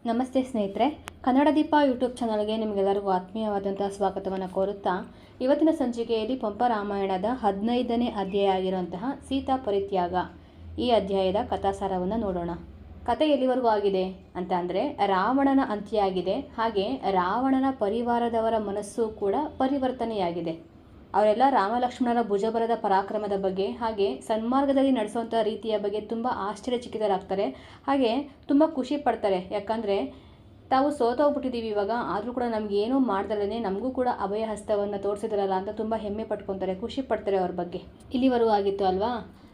ನಮಸ್ತೆ ಸ್ನೇಹಿತರೆ, ಕನ್ನಡ ದೀಪ ಯೂಟ್ಯೂಬ್ ಚಾನಲ್ಗೆ ನಿಮಗೆಲ್ಲರಿಗೂ ಆತ್ಮೀಯವಾದಂಥ ಸ್ವಾಗತವನ್ನು ಕೋರುತ್ತಾ ಇವತ್ತಿನ ಸಂಚಿಕೆಯಲ್ಲಿ ಪಂಪ ರಾಮಾಯಣದ 15ನೇ ಅಧ್ಯಾಯ ಆಗಿರುವಂತಹ ಸೀತಾ ಪರಿತ್ಯಾಗ ಈ ಅಧ್ಯಾಯದ ಕಥಾಸಾರವನ್ನು ನೋಡೋಣ. ಕಥೆ ಎಲ್ಲಿವರೆಗೂ ಆಗಿದೆ ಅಂತ ಅಂದರೆ ರಾವಣನ ಅಂತ್ಯ ಆಗಿದೆ. ಹಾಗೆ ರಾವಣನ ಪರಿವಾರದವರ ಮನಸ್ಸು ಕೂಡ ಪರಿವರ್ತನೆಯಾಗಿದೆ. ಅವರೆಲ್ಲ ರಾಮ ಲಕ್ಷ್ಮಣರ ಭುಜಬಲದ ಪರಾಕ್ರಮದ ಬಗ್ಗೆ ಹಾಗೆ ಸನ್ಮಾರ್ಗದಲ್ಲಿ ನಡೆಸುವಂಥ ರೀತಿಯ ಬಗ್ಗೆ ತುಂಬ ಆಶ್ಚರ್ಯಚಕಿತರಾಗ್ತಾರೆ. ಹಾಗೆ ತುಂಬ ಖುಷಿ ಪಡ್ತಾರೆ. ಯಾಕಂದರೆ ತಾವು ಸೋತೋಗ್ಬಿಟ್ಟಿದ್ದೀವಿ ಇವಾಗ, ಆದರೂ ಕೂಡ ನಮಗೇನೂ ಮಾಡ್ದಲೇ ನಮಗೂ ಕೂಡ ಅಭಯ ಹಸ್ತವನ್ನು ತೋರಿಸಿದ್ರಲ್ಲ ಅಂತ ತುಂಬ ಹೆಮ್ಮೆ ಪಟ್ಕೊತಾರೆ, ಖುಷಿ ಪಡ್ತಾರೆ ಅವ್ರ ಬಗ್ಗೆ. ಇಲ್ಲಿವರೆಗೂ ಆಗಿತ್ತು ಅಲ್ವಾ.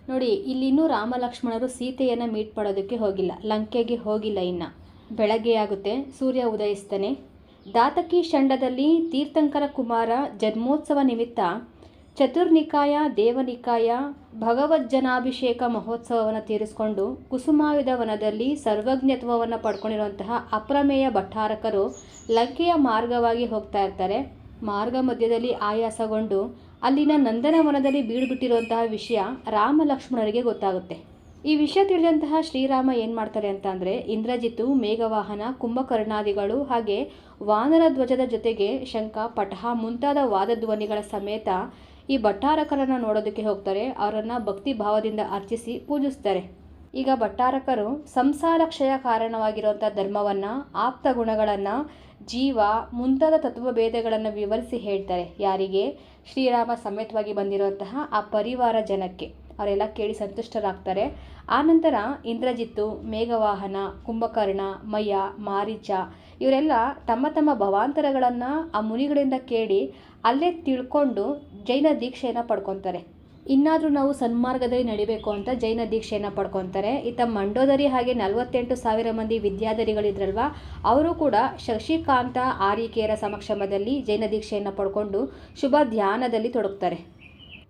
ನೋಡಿ, ಇಲ್ಲಿನ್ನೂ ರಾಮ ಲಕ್ಷ್ಮಣರು ಸೀತೆಯನ್ನು ಮೀಟ್ ಮಾಡೋದಕ್ಕೆ ಹೋಗಿಲ್ಲ, ಲಂಕೆಗೆ ಹೋಗಿಲ್ಲ. ಇನ್ನು ಬೆಳಗ್ಗೆ ಆಗುತ್ತೆ, ಸೂರ್ಯ ಉದಯಿಸ್ತಾನೆ. ದಾತಕಿ ಷಂಡದಲ್ಲಿ ತೀರ್ಥಂಕರ ಕುಮಾರ ಜನ್ಮೋತ್ಸವ ನಿಮಿತ್ತ ಚತುರ್ನಿಕಾಯ ದೇವನಿಕಾಯ ಭಗವಜ್ಜನಾಭಿಷೇಕ ಮಹೋತ್ಸವವನ್ನು ತೀರಿಸಿಕೊಂಡು ಕುಸುಮಾಯುಧ ವನದಲ್ಲಿ ಸರ್ವಜ್ಞತ್ವವನ್ನು ಪಡ್ಕೊಂಡಿರುವಂತಹ ಅಪ್ರಮೇಯ ಭಟ್ಟಾರಕರು ಲಂಕೆಯ ಮಾರ್ಗವಾಗಿ ಹೋಗ್ತಾ ಇರ್ತಾರೆ. ಮಾರ್ಗ ಮಧ್ಯದಲ್ಲಿ ಆಯಾಸಗೊಂಡು ಅಲ್ಲಿನ ನಂದನವನದಲ್ಲಿ ಬೀಡುಬಿಟ್ಟಿರುವಂತಹ ವಿಷಯ ರಾಮ ಲಕ್ಷ್ಮಣರಿಗೆ ಗೊತ್ತಾಗುತ್ತೆ. ಈ ವಿಷಯ ತಿಳಿದಂತಹ ಶ್ರೀರಾಮ ಏನು ಮಾಡ್ತಾರೆ ಅಂತ ಅಂದರೆ, ಇಂದ್ರಜಿತ್ತು, ಮೇಘವಾಹನ, ಕುಂಭಕರ್ಣಾದಿಗಳು ಹಾಗೆ ವಾನರ ಧ್ವಜದ ಜೊತೆಗೆ ಶಂಖ, ಪಟಹ ಮುಂತಾದ ವಾದಧ್ವನಿಗಳ ಸಮೇತ ಈ ಭಟ್ಟಾರಕರನ್ನು ನೋಡೋದಕ್ಕೆ ಹೋಗ್ತಾರೆ. ಅವರನ್ನು ಭಕ್ತಿ ಭಾವದಿಂದ ಅರ್ಚಿಸಿ ಪೂಜಿಸ್ತಾರೆ. ಈಗ ಭಟ್ಟಾರಕರು ಸಂಸಾರ ಕ್ಷಯ ಕಾರಣವಾಗಿರುವಂಥ ಧರ್ಮವನ್ನು, ಆಪ್ತ ಗುಣಗಳನ್ನು, ಜೀವ ಮುಂತಾದ ತತ್ವಭೇದಗಳನ್ನು ವಿವರಿಸಿ ಹೇಳ್ತಾರೆ. ಯಾರಿಗೆ? ಶ್ರೀರಾಮ ಸಮೇತವಾಗಿ ಬಂದಿರುವಂತಹ ಆ ಪರಿವಾರ ಜನಕ್ಕೆ. ಅವರೆಲ್ಲ ಕೇಳಿ ಸಂತುಷ್ಟರಾಗ್ತಾರೆ. ಆನಂತರ ಇಂದ್ರಜಿತ್ತು, ಮೇಘವಾಹನ, ಕುಂಭಕರ್ಣ, ಮಯ, ಮಾರೀಚ ಇವರೆಲ್ಲ ತಮ್ಮ ತಮ್ಮ ಭವಾಂತರಗಳನ್ನು ಆ ಮುನಿಗಳಿಂದ ಕೇಳಿ ಅಲ್ಲೇ ತಿಳ್ಕೊಂಡು ಜೈನ ದೀಕ್ಷೆಯನ್ನು ಪಡ್ಕೊತಾರೆ. ಇನ್ನಾದರೂ ನಾವು ಸನ್ಮಾರ್ಗದಲ್ಲಿ ನಡಿಬೇಕು ಅಂತ ಜೈನ ದೀಕ್ಷೆಯನ್ನು ಪಡ್ಕೊತಾರೆ. ಇತ್ತ ಮಂಡೋದರಿ ಹಾಗೆ 48,000 ಮಂದಿ ವಿದ್ಯಾಧರಿಗಳಿದ್ರಲ್ವ, ಅವರು ಕೂಡ ಶಶಿಕಾಂತ ಆರ್ಯಿಕೆಯರ ಸಮಕ್ಷಮದಲ್ಲಿ ಜೈನ ದೀಕ್ಷೆಯನ್ನು ಪಡ್ಕೊಂಡು ಶುಭ ಧ್ಯಾನದಲ್ಲಿ ತೊಡಗ್ತಾರೆ.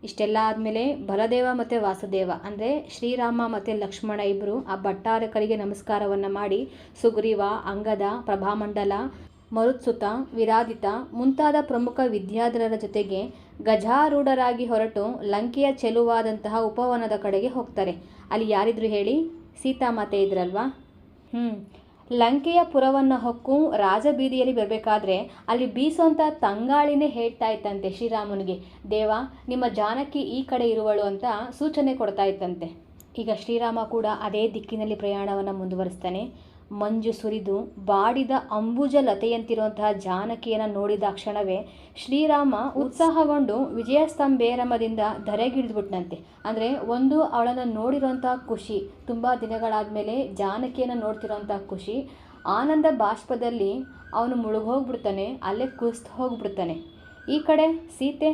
ಇಷ್ಟೆಲ್ಲ ಆದಮೇಲೆ ಬಲದೇವ ಮತ್ತು ವಾಸುದೇವ ಅಂದರೆ ಶ್ರೀರಾಮ ಮತ್ತು ಲಕ್ಷ್ಮಣ ಇಬ್ಬರು ಆ ಭಟ್ಟಾರಕರಿಗೆ ನಮಸ್ಕಾರವನ್ನು ಮಾಡಿ ಸುಗ್ರೀವ, ಅಂಗದ, ಪ್ರಭಾಮಂಡಲ, ಮರುತ್ಸುತ, ವಿರಾದಿತ ಮುಂತಾದ ಪ್ರಮುಖ ವಿದ್ಯಾಧರರ ಜೊತೆಗೆ ಗಜಾರೂಢರಾಗಿ ಹೊರಟು ಲಂಕೆಯ ಚೆಲುವಾದಂತಹ ಉಪವನದ ಕಡೆಗೆ ಹೋಗ್ತಾರೆ. ಅಲ್ಲಿ ಯಾರಿದ್ರು ಹೇಳಿ? ಸೀತಾಮಾತೆ ಇದ್ರಲ್ವಾ. ಲಂಕೆಯ ಪುರವನ್ನು ಹೊಕ್ಕು ರಾಜಬೀದಿಯಲ್ಲಿ ಬರಬೇಕಾದ್ರೆ ಅಲ್ಲಿ ಬೀಸುವಂಥ ತಂಗಾಳಿನೇ ಹೇಳ್ತಾ ಇತ್ತಂತೆ ಶ್ರೀರಾಮನಿಗೆ, ದೇವ ನಿಮ್ಮ ಜಾನಕಿ ಈ ಕಡೆ ಇರುವಳು ಅಂತ ಸೂಚನೆ ಕೊಡ್ತಾ ಇತ್ತಂತೆ. ಈಗ ಶ್ರೀರಾಮ ಕೂಡ ಅದೇ ದಿಕ್ಕಿನಲ್ಲಿ ಪ್ರಯಾಣವನ್ನು ಮುಂದುವರಿಸ್ತಾನೆ. ಮಂಜು ಸುರಿದು ಬಾಡಿದ ಅಂಬುಜ ಲತೆಯಂತಿರುವಂತಹ ಜಾನಕಿಯನ್ನು ನೋಡಿದ ಕ್ಷಣವೇ ಶ್ರೀರಾಮ ಉತ್ಸಾಹಗೊಂಡು ವಿಜಯಸ್ತಂಭೇರಮದಿಂದ ಧರೆಗಿಳಿದ್ಬಿಟ್ನಂತೆ. ಅಂದರೆ ಒಂದು ಅವಳನ್ನು ನೋಡಿರೋಂಥ ಖುಷಿ, ತುಂಬ ದಿನಗಳಾದಮೇಲೆ ಜಾನಕಿಯನ್ನು ನೋಡ್ತಿರೋಂಥ ಖುಷಿ, ಆನಂದ ಬಾಷ್ಪದಲ್ಲಿ ಅವನು ಮುಳುಗೋಗ್ಬಿಡ್ತಾನೆ, ಅಲ್ಲೇ ಕುಸ್ತು ಹೋಗ್ಬಿಡ್ತಾನೆ. ಈ ಕಡೆ ಸೀತೆ,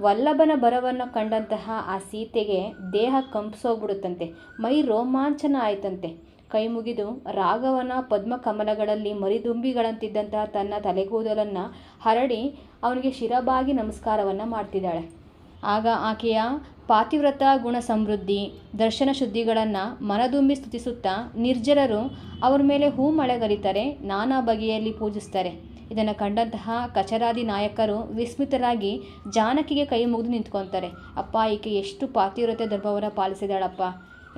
ವಲ್ಲಭನ ಬರವನ್ನು ಕಂಡಂತಹ ಆ ಸೀತೆಗೆ ದೇಹ ಕಂಪಿಸೋಗ್ಬಿಡುತ್ತಂತೆ, ಮೈ ರೋಮಾಂಚನ ಆಯ್ತಂತೆ. ಕೈ ಮುಗಿದು ರಾಘವನ ಪದ್ಮಕಮಲಗಳಲ್ಲಿ ಮರಿದುಂಬಿಗಳಂತಿದ್ದಂತಹ ತನ್ನ ತಲೆಗೂದಲನ್ನು ಹರಡಿ ಅವನಿಗೆ ಶಿರಬಾಗಿ ನಮಸ್ಕಾರವನ್ನು ಮಾಡ್ತಿದ್ದಾಳೆ. ಆಗ ಆಕೆಯ ಪಾತಿವ್ರತ ಗುಣ ಸಮೃದ್ಧಿ, ದರ್ಶನ ಶುದ್ಧಿಗಳನ್ನು ಮನದುಂಬಿ ಸ್ತುತಿಸುತ್ತಾ ನಿರ್ಜರರು ಅವರ ಮೇಲೆ ಹೂ ಮಳೆಗರಿತಾರೆ, ನಾನಾ ಬಗೆಯಲ್ಲಿ ಪೂಜಿಸ್ತಾರೆ. ಇದನ್ನು ಕಂಡಂತಹ ಕಚರಾದಿ ನಾಯಕರು ವಿಸ್ಮಿತರಾಗಿ ಜಾನಕಿಗೆ ಕೈ ಮುಗಿದು ನಿಂತ್ಕೊತಾರೆ. ಅಪ್ಪ, ಈಕೆ ಎಷ್ಟು ಪಾತಿವ್ರತೆ ಧರ್ಮವನ್ನು ಪಾಲಿಸಿದಾಳಪ್ಪ,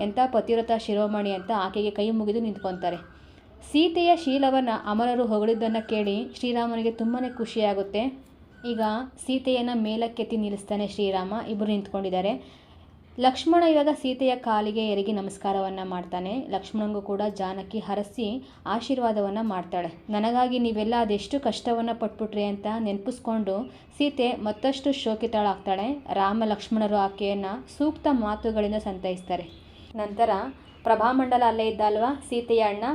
ಎಂಥ ಪತಿವ್ರತ ಶಿರೋಮಣಿ ಅಂತ ಆಕೆಗೆ ಕೈ ಮುಗಿದು ನಿಂತ್ಕೊತಾರೆ. ಸೀತೆಯ ಶೀಲವನ್ನು ಅಮರರು ಹೊಗಳಿದ್ದನ್ನು ಕೇಳಿ ಶ್ರೀರಾಮನಿಗೆ ತುಂಬಾ ಖುಷಿಯಾಗುತ್ತೆ. ಈಗ ಸೀತೆಯನ್ನು ಮೇಲಕ್ಕೆತ್ತಿ ನಿಲ್ಲಿಸ್ತಾನೆ ಶ್ರೀರಾಮ. ಇಬ್ಬರು ನಿಂತ್ಕೊಂಡಿದ್ದಾರೆ. ಲಕ್ಷ್ಮಣ ಇವಾಗ ಸೀತೆಯ ಕಾಲಿಗೆ ಎರಗಿ ನಮಸ್ಕಾರವನ್ನು ಮಾಡ್ತಾನೆ. ಲಕ್ಷ್ಮಣನಿಗೂ ಕೂಡ ಜಾನಕಿ ಹರಸಿ ಆಶೀರ್ವಾದವನ್ನು ಮಾಡ್ತಾಳೆ. ನನಗಾಗಿ ನೀವೆಲ್ಲ ಅದೆಷ್ಟು ಕಷ್ಟವನ್ನು ಪಟ್ಬಿಟ್ರಿ ಅಂತ ನೆನಪಿಸ್ಕೊಂಡು ಸೀತೆ ಮತ್ತಷ್ಟು ಶೋಕಿತಳಾಗ್ತಾಳೆ. ರಾಮ ಲಕ್ಷ್ಮಣರು ಆಕೆಯನ್ನು ಸೂಕ್ತ ಮಾತುಗಳಿಂದ ಸಂತೈಸ್ತಾರೆ. ನಂತರ ಪ್ರಭಾಮಂಡಲ ಅಲ್ಲೇ ಇದ್ದ ಅಲ್ವಾ ಸೀತೆಯ ಅಣ್ಣ,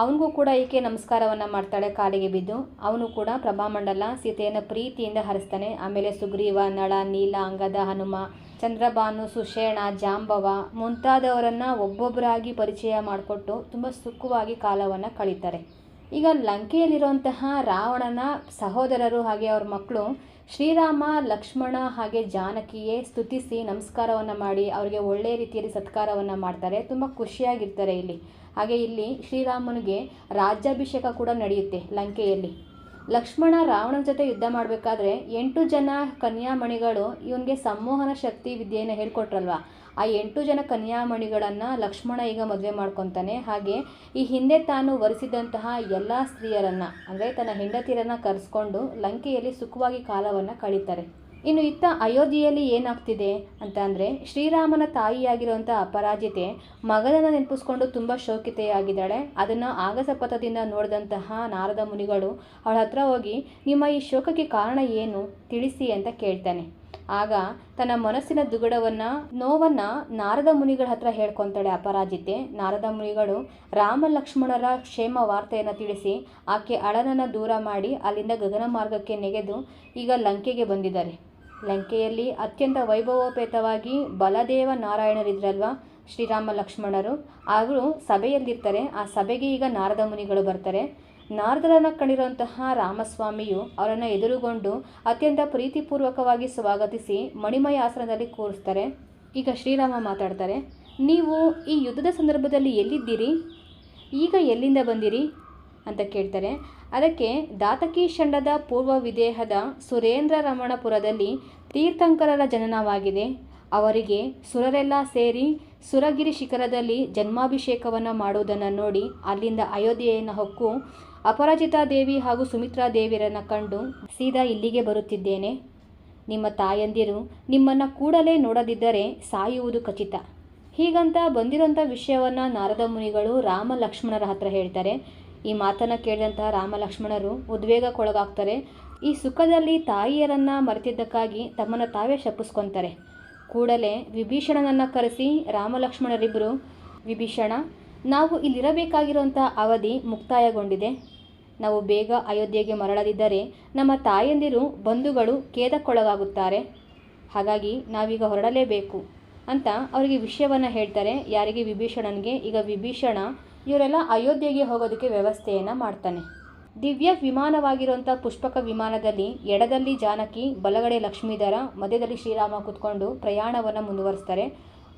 ಅವನಿಗೂ ಕೂಡ ಈಕೆ ನಮಸ್ಕಾರವನ್ನು ಮಾಡ್ತಾಳೆ ಕಾಲಿಗೆ ಬಿದ್ದು. ಅವನು ಕೂಡ ಪ್ರಭಾಮಂಡಲ ಸೀತೆಯನ್ನು ಪ್ರೀತಿಯಿಂದ ಹರಿಸ್ತಾನೆ. ಆಮೇಲೆ ಸುಗ್ರೀವ, ನಳ, ನೀಲ, ಅಂಗದ, ಹನುಮ, ಚಂದ್ರಭಾನು, ಸುಷೇಣ, ಜಾಂಬವ ಮುಂತಾದವರನ್ನು ಒಬ್ಬೊಬ್ಬರಾಗಿ ಪರಿಚಯ ಮಾಡಿಕೊಟ್ಟು ತುಂಬ ಸುಖವಾಗಿ ಕಾಲವನ್ನು ಕಳೀತಾರೆ. ಈಗ ಲಂಕೆಯಲ್ಲಿರುವಂತಹ ರಾವಣನ ಸಹೋದರರು ಹಾಗೆ ಅವ್ರ ಮಕ್ಕಳು ಶ್ರೀರಾಮ, ಲಕ್ಷ್ಮಣ ಹಾಗೆ ಜಾನಕಿಯೇ ಸ್ತುತಿಸಿ ನಮಸ್ಕಾರವನ್ನು ಮಾಡಿ ಅವರಿಗೆ ಒಳ್ಳೆಯ ರೀತಿಯಲ್ಲಿ ಸತ್ಕಾರವನ್ನು ಮಾಡ್ತಾರೆ. ತುಂಬ ಖುಷಿಯಾಗಿರ್ತಾರೆ ಇಲ್ಲಿ. ಹಾಗೆ ಇಲ್ಲಿ ಶ್ರೀರಾಮನಿಗೆ ರಾಜ್ಯಾಭಿಷೇಕ ಕೂಡ ನಡೆಯುತ್ತೆ ಲಂಕೆಯಲ್ಲಿ. ಲಕ್ಷ್ಮಣ ರಾವಣನ ಜೊತೆ ಯುದ್ಧ ಮಾಡಬೇಕಾದ್ರೆ 8 ಜನ ಕನ್ಯಾಮಣಿಗಳು ಇವನಿಗೆ ಸಂಮೋಹನ ಶಕ್ತಿ ವಿದ್ಯೆಯನ್ನು ಹೇಳ್ಕೊಟ್ರಲ್ವ, ಆ 8 ಜನ ಕನ್ಯಾಮಣಿಗಳನ್ನು ಲಕ್ಷ್ಮಣ ಈಗ ಮದುವೆ ಮಾಡ್ಕೊತಾನೆ. ಹಾಗೆ ಈ ಹಿಂದೆ ತಾನು ವರಿಸಿದಂತಹ ಎಲ್ಲ ಸ್ತ್ರೀಯರನ್ನು ಅಂದರೆ ತನ್ನ ಹೆಂಡತಿಯರನ್ನು ಕರೆಸ್ಕೊಂಡು ಲಂಕೆಯಲ್ಲಿ ಸುಖವಾಗಿ ಕಾಲವನ್ನು ಕಳೀತಾರೆ. ಇನ್ನು ಇತ್ತ ಅಯೋಧ್ಯೆಯಲ್ಲಿ ಏನಾಗ್ತಿದೆ ಅಂತ ಅಂದರೆ, ಶ್ರೀರಾಮನ ತಾಯಿಯಾಗಿರುವಂಥ ಅಪರಾಜಿತೆ ಮಗನನ್ನು ನೆನಪಿಸ್ಕೊಂಡು ತುಂಬ ಶೋಕಿತೆಯಾಗಿದ್ದಾಳೆ. ಅದನ್ನು ಆಗಸಪಥದಿಂದ ನೋಡಿದಂತಹ ನಾರದ ಮುನಿಗಳು ಅವಳ ಹತ್ರ ಹೋಗಿ, ನಿಮ್ಮ ಈ ಶೋಕಕ್ಕೆ ಕಾರಣ ಏನು ತಿಳಿಸಿ ಅಂತ ಕೇಳ್ತಾನೆ. ಆಗ ತನ್ನ ಮನಸ್ಸಿನ ದುಗುಡವನ್ನು ನೋವನ್ನು ನಾರದ ಮುನಿಗಳ ಹತ್ರ ಹೇಳ್ಕೊತಾಳೆ ಅಪರಾಜಿತೆ. ನಾರದ ಮುನಿಗಳು ರಾಮ ಲಕ್ಷ್ಮಣರ ಕ್ಷೇಮ ವಾರ್ತೆಯನ್ನು ತಿಳಿಸಿ ಆಕೆ ಅಳನನ್ನು ದೂರ ಮಾಡಿ ಅಲ್ಲಿಂದ ಗಗನ ಮಾರ್ಗಕ್ಕೆ ನೆಗೆದು ಈಗ ಲಂಕೆಗೆ ಬಂದಿದ್ದಾರೆ. ಲಂಕೆಯಲ್ಲಿ ಅತ್ಯಂತ ವೈಭವೋಪೇತವಾಗಿ ಬಲದೇವ ನಾರಾಯಣರಿದ್ರಲ್ವ ಶ್ರೀರಾಮ ಲಕ್ಷ್ಮಣರು, ಅವರು ಸಭೆಯಲ್ಲಿರ್ತಾರೆ. ಆ ಸಭೆಗೆ ಈಗ ನಾರದ ಮುನಿಗಳು ಬರ್ತಾರೆ. ನಾರದರನ್ನು ಕಂಡಿರುವಂತಹ ರಾಮಸ್ವಾಮಿಯು ಅವರನ್ನು ಎದುರುಗೊಂಡು ಅತ್ಯಂತ ಪ್ರೀತಿಪೂರ್ವಕವಾಗಿ ಸ್ವಾಗತಿಸಿ ಮಣಿಮಯ ಆಸನದಲ್ಲಿ ಕೂರಿಸ್ತಾರೆ. ಈಗ ಶ್ರೀರಾಮ ಮಾತಾಡ್ತಾರೆ, ನೀವು ಈ ಯುದ್ಧದ ಸಂದರ್ಭದಲ್ಲಿ ಎಲ್ಲಿದ್ದೀರಿ, ಈಗ ಎಲ್ಲಿಂದ ಬಂದಿರಿ ಅಂತ ಕೇಳ್ತಾರೆ. ಅದಕ್ಕೆ ದಾತಕಿ ಷಂಡದ ಪೂರ್ವ ವಿದೇಹದ ಸುರೇಂದ್ರ ರಮಣಪುರದಲ್ಲಿ ತೀರ್ಥಂಕರರ ಜನನವಾಗಿದೆ. ಅವರಿಗೆ ಸುರರೆಲ್ಲ ಸೇರಿ ಸುರಗಿರಿ ಶಿಖರದಲ್ಲಿ ಜನ್ಮಾಭಿಷೇಕವನ್ನು ಮಾಡುವುದನ್ನು ನೋಡಿ ಅಲ್ಲಿಂದ ಅಯೋಧ್ಯೆಯನ್ನು ಹೊಕ್ಕು ಅಪರಾಜಿತಾ ದೇವಿ ಹಾಗೂ ಸುಮಿತ್ರಾ ದೇವಿಯರನ್ನು ಕಂಡು ಸೀದಾ ಇಲ್ಲಿಗೆ ಬರುತ್ತಿದ್ದೇನೆ. ನಿಮ್ಮ ತಾಯಂದಿರು ನಿಮ್ಮನ್ನು ಕೂಡಲೇ ನೋಡದಿದ್ದರೆ ಸಾಯುವುದು ಖಚಿತ. ಹೀಗಂತ ಬಂದಿರೋಂಥ ವಿಷಯವನ್ನು ನಾರದ ಮುನಿಗಳು ರಾಮ ಲಕ್ಷ್ಮಣರ ಹತ್ರ ಹೇಳ್ತಾರೆ. ಈ ಮಾತನ್ನು ಕೇಳಿದಂತಹ ರಾಮ ಲಕ್ಷ್ಮಣರು ಉದ್ವೇಗಕ್ಕೊಳಗಾಗ್ತಾರೆ. ಈ ಸುಖದಲ್ಲಿ ತಾಯಿಯರನ್ನು ಮರೆತಿದ್ದಕ್ಕಾಗಿ ತಮ್ಮನ್ನು ತಾವೇ ಶಪಿಸ್ಕೊತಾರೆ. ಕೂಡಲೇ ವಿಭೀಷಣನನ್ನು ಕರೆಸಿ ರಾಮ ಲಕ್ಷ್ಮಣರಿಬ್ಬರು, ವಿಭೀಷಣ, ನಾವು ಇಲ್ಲಿರಬೇಕಾಗಿರುವಂಥ ಅವಧಿ ಮುಕ್ತಾಯಗೊಂಡಿದೆ. ನಾವು ಬೇಗ ಅಯೋಧ್ಯೆಗೆ ಮರಳದಿದ್ದರೆ ನಮ್ಮ ತಾಯಂದಿರು ಬಂಧುಗಳು ಖೇದಕ್ಕೊಳಗಾಗುತ್ತಾರೆ. ಹಾಗಾಗಿ ನಾವೀಗ ಹೊರಡಲೇಬೇಕು ಅಂತ ಅವರಿಗೆ ವಿಷಯವನ್ನು ಹೇಳ್ತಾರೆ. ಯಾರಿಗೆ? ವಿಭೀಷಣನಿಗೆ. ಈಗ ವಿಭೀಷಣ ಇವರೆಲ್ಲ ಅಯೋಧ್ಯೆಗೆ ಹೋಗೋದಕ್ಕೆ ವ್ಯವಸ್ಥೆಯನ್ನು ಮಾಡ್ತಾನೆ. ದಿವ್ಯ ವಿಮಾನವಾಗಿರುವಂಥ ಪುಷ್ಪಕ ವಿಮಾನದಲ್ಲಿ ಎಡದಲ್ಲಿ ಜಾನಕಿ, ಬಲಗಡೆ ಲಕ್ಷ್ಮೀಧರ, ಮಧ್ಯದಲ್ಲಿ ಶ್ರೀರಾಮ ಕೂತ್ಕೊಂಡು ಪ್ರಯಾಣವನ್ನು ಮುಂದುವರಿಸ್ತಾರೆ.